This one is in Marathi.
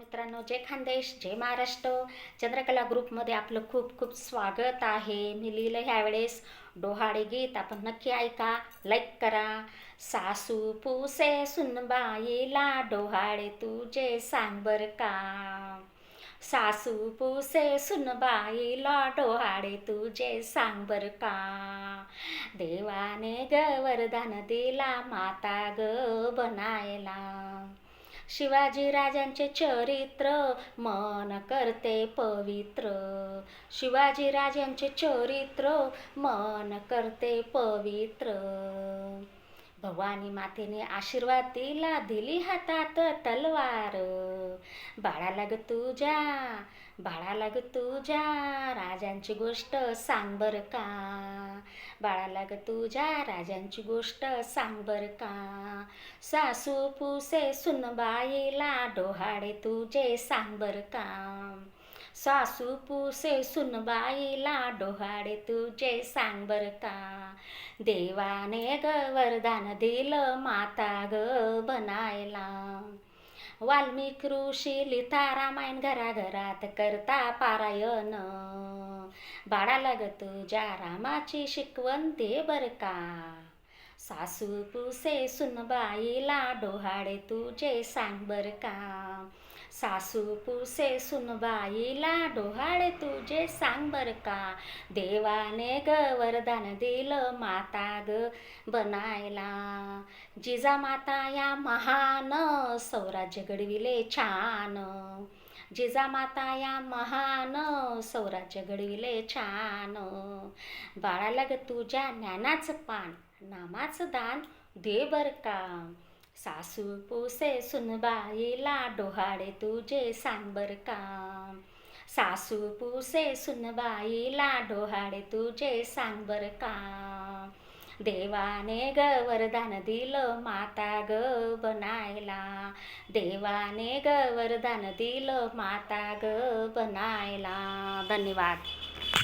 मित्रांनो, जय खानदेश, जय महाराष्ट्र. चंद्रकला ग्रुपमध्ये आपलं खूप खूप स्वागत आहे. मी लिहिलं ह्यावेळेस डोहाळे गीत, आपण नक्की ऐका, लाईक करा. सासू पुसे सुनबाईला डोहाळे तुझे सांग बर का. सासू पुसे सुनबाईला डोहाळे तुझे सांग बर का. देवाने ग वरदान दिला माता ग बनायला. शिवाजी राजांचे चरित्र मन करते पवित्र. शिवाजी राजांचे चरित्र मन करते पवित्र. भवानी मातेने आशीर्वाद दिला, दिली हातात तलवार. बाळाला ग तुझ्या, बाळाला ग तुझ्या राजांची गोष्ट सांग बर का. बाळाला ग तुझ्या राजांची गोष्ट सांग बर का. सासू पुसे सुनबाईला डोहाळे तुझे सांग बर का. सासू पुसे सुनबाईला डोहाळे तुझे सांग बर का. देवाने ग वरदान दिलं माता ग बनायला. वाल्मिक ऋषी लिहिता रामायण घराघरात करता पारायण. बाळाला ग तुझ्या रामाची शिकवण दे बर का. सासू पुसे सुनबाईला डोहाळे तुझे सांग बर का. सासू पुसे सुनबाईला डोहाळे तुझे सांग बर का. देवाने ग वरदान दिलं माता ग बनायला. जिजामाता या महान स्वराज्य घडविले छान. जिजामाता या महान स्वराज्य घडविले छान. बाळाला ग तुझ्या ज्ञानाचं पान, नामाचं दान दे बर का. सासू पुसे सुनबाईला डोहाळे तुझे सांग बर का. सासू पुसे सुनबाईला डोहाळे तुझे सांग बर का. देवाने ग वरदान दिलं माता ग बनायला. देवाने ग वरदान दिलं माता ग बनायला. धन्यवाद.